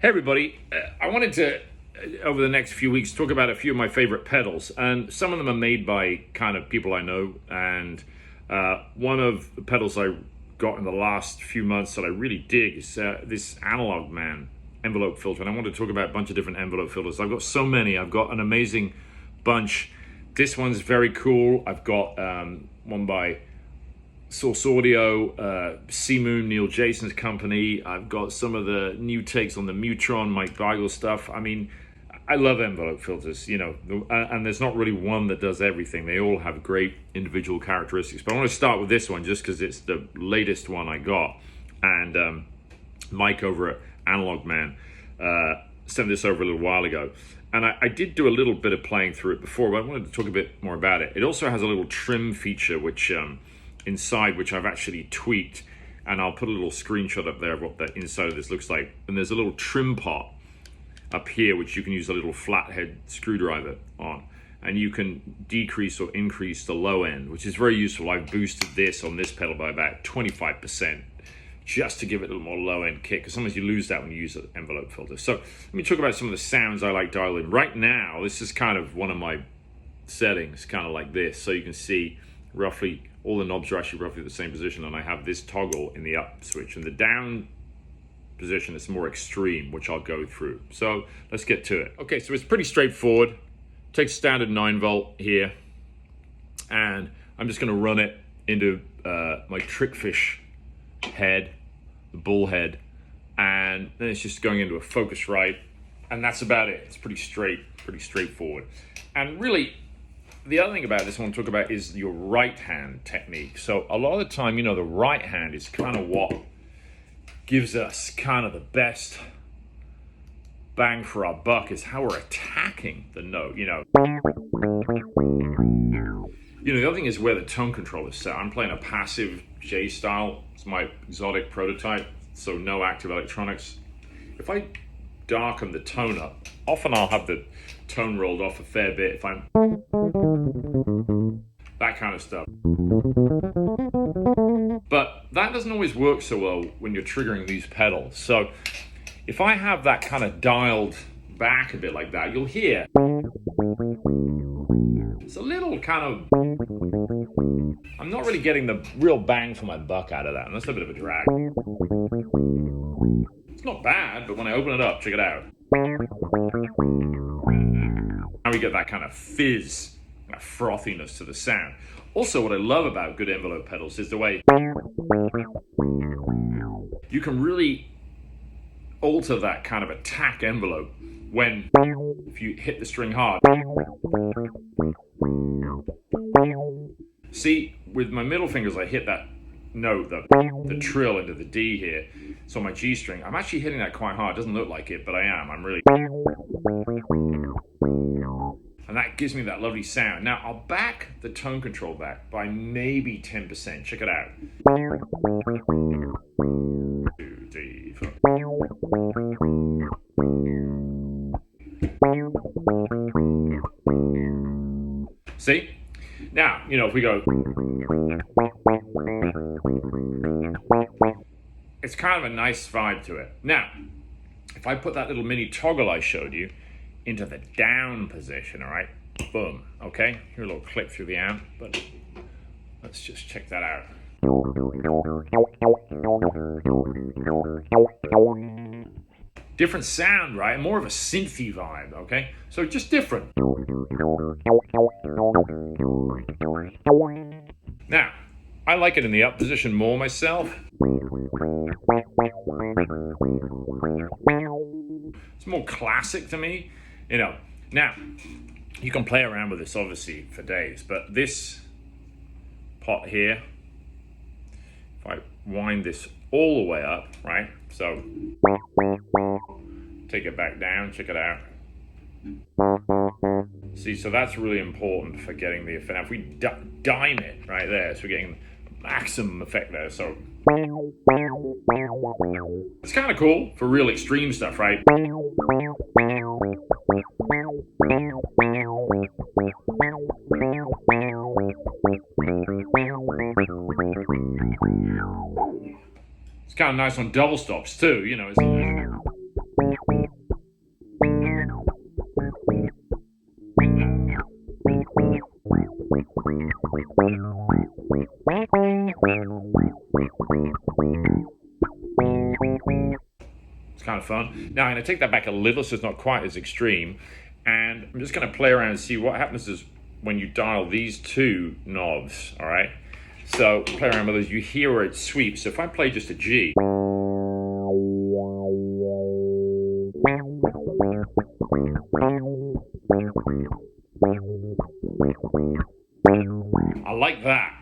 Hey everybody, I wanted to, over the next few weeks, talk about a few of my favorite pedals, and some of them are made by kind of people I know, and one of the pedals I got in the last few months that I really dig is this Analogman envelope filter, and I want to talk about a bunch of different envelope filters. I've got so many. I've got an amazing bunch. This one's very cool. I've got one by Source Audio, Seamoon, Neil Jason's company. I've got some of the new takes on the Moollon, Mike Beigl stuff. I mean, I love envelope filters, you know, and there's not really one that does everything. They all have great individual characteristics. But I want to start with this one just because it's the latest one I got. And Mike over at Analogman sent this over a little while ago. And I did do a little bit of playing through it before, but I wanted to talk a bit more about it. It also has a little trim feature, which inside, which I've actually tweaked, and I'll put a little screenshot up there of what the inside of this looks like. And there's a little trim pot up here which you can use a little flathead screwdriver on, and you can decrease or increase the low end, which is very useful. I've boosted this on this pedal by about 25% just to give it a little more low end kick, because sometimes you lose that when you use an envelope filter. So let me talk about some of the sounds I like dialed in. Right now, this is kind of one of my settings, kind of like this, so you can see roughly all the knobs are actually roughly the same position, and I have this toggle in the up switch, and the down position is more extreme, which I'll go through. So let's get to it. Okay, so it's pretty straightforward. Take standard 9-volt here, and I'm just going to run it into my trickfish head, the bull head, and then it's just going into a Focusrite, and that's about it. It's pretty straightforward. And really, the other thing about this I want to talk about is your right hand technique. So a lot of the time, you know, the right hand is kind of what gives us kind of the best bang for our buck, is how we're attacking the note, you know. The other thing is where the tone control is set. I'm playing a passive J style. It's my exotic prototype, so no active electronics. If I darken the tone up, often I'll have the tone rolled off a fair bit if I'm that kind of stuff. But that doesn't always work so well when you're triggering these pedals. So if I have that kind of dialed back a bit like that, you'll hear it's a little kind of, I'm not really getting the real bang for my buck out of that, and that's a bit of a drag. It's not bad, but when I open it up, check it out. Now we get that kind of fizz, that frothiness to the sound. Also, what I love about good envelope pedals is the way you can really alter that kind of attack envelope when, if you hit the string hard. See, with my middle fingers, I hit that note, the trill into the D here. So my G string, I'm actually hitting that quite hard. It doesn't look like it, but I am. I'm really, and that gives me that lovely sound. Now I'll back the tone control back by maybe 10%. Check it out. 2, 3, 4. See? Now, you know, if we go, it's kind of a nice vibe to it. Now, if I put that little mini toggle I showed you into the down position, all right, boom, okay? Here a little click through the amp, but let's just check that out. Different sound, right? More of a synthy vibe, okay? So just different. Now, I like it in the up position more myself. It's more classic to me, you know. Now, you can play around with this obviously for days, but this pot here, if I wind this all the way up, right? So take it back down, check it out. See, so that's really important for getting the effect. Now, if we dime it right there, so we're getting maximum effect there. So it's kind of cool for real extreme stuff, right? It's kind of nice on double stops too, you know. of fun. Now I'm going to take that back a little so it's not quite as extreme. And I'm just going to play around and see what happens is when you dial these two knobs, all right? So play around with those, you hear where it sweeps. So if I play just a G, I like that.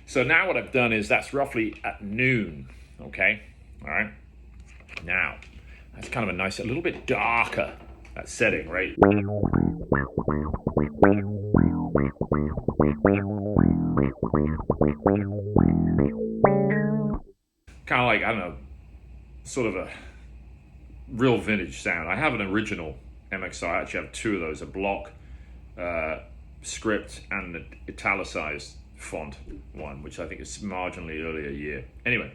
So now what I've done is that's roughly at noon, okay? All right. Now, that's kind of a nice, a little bit darker, that setting, right? Kind of like, I don't know, sort of a real vintage sound. I have an original MXR. I actually have two of those, a block script and the italicized font one, which I think is marginally earlier year. Anyway,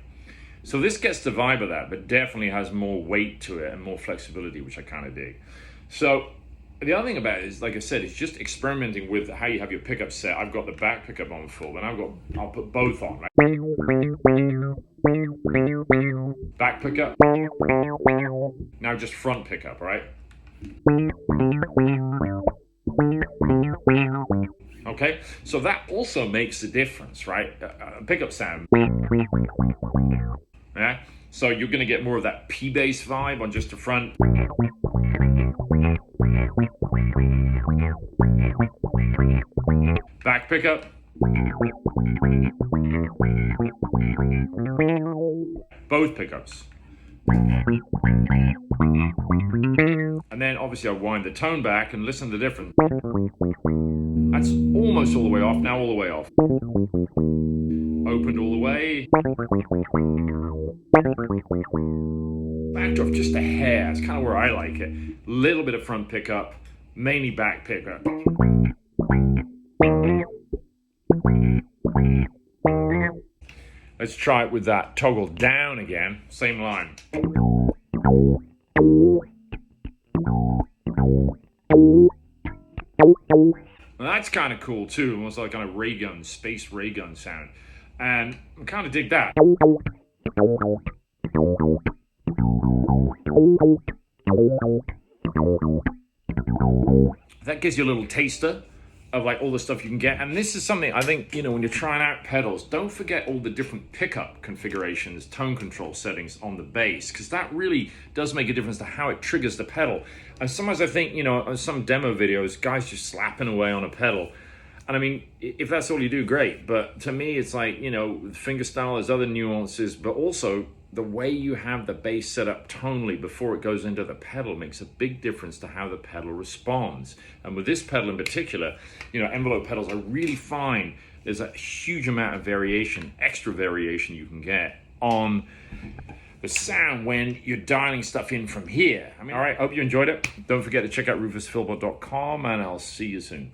so this gets the vibe of that, but definitely has more weight to it and more flexibility, which I kind of dig. So the other thing about it is, like I said, it's just experimenting with how you have your pickup set. I've got the back pickup on full, and I'll put both on, right? Back pickup. Now just front pickup, right? Okay, so that also makes a difference, right? Pickup sound. Yeah, so you're going to get more of that P bass vibe on just the front. Back pickup. Both pickups. And then obviously I wind the tone back and listen to the difference. That's almost all the way off, now all the way off. Opened all the way. Backed off just a hair, that's kind of where I like it. Little bit of front pickup, mainly back pickup. Let's try it with that toggle down again, same line. Well, that's kind of cool too, almost like kind of ray gun, space ray gun sound. And I kind of dig that. That gives you a little taster of like all the stuff you can get. And this is something I think, you know, when you're trying out pedals, don't forget all the different pickup configurations, tone control settings on the bass, because that really does make a difference to how it triggers the pedal. And sometimes I think, you know, on some demo videos, guys just slapping away on a pedal. And I mean, if that's all you do, great. But to me, it's like, you know, fingerstyle, there's other nuances, but also the way you have the bass set up tonally before it goes into the pedal makes a big difference to how the pedal responds. And with this pedal in particular, you know, envelope pedals, I really find there's a huge amount of variation, extra variation you can get on the sound when you're dialing stuff in from here. I mean, all right, hope you enjoyed it. Don't forget to check out rufusphilbert.com, and I'll see you soon.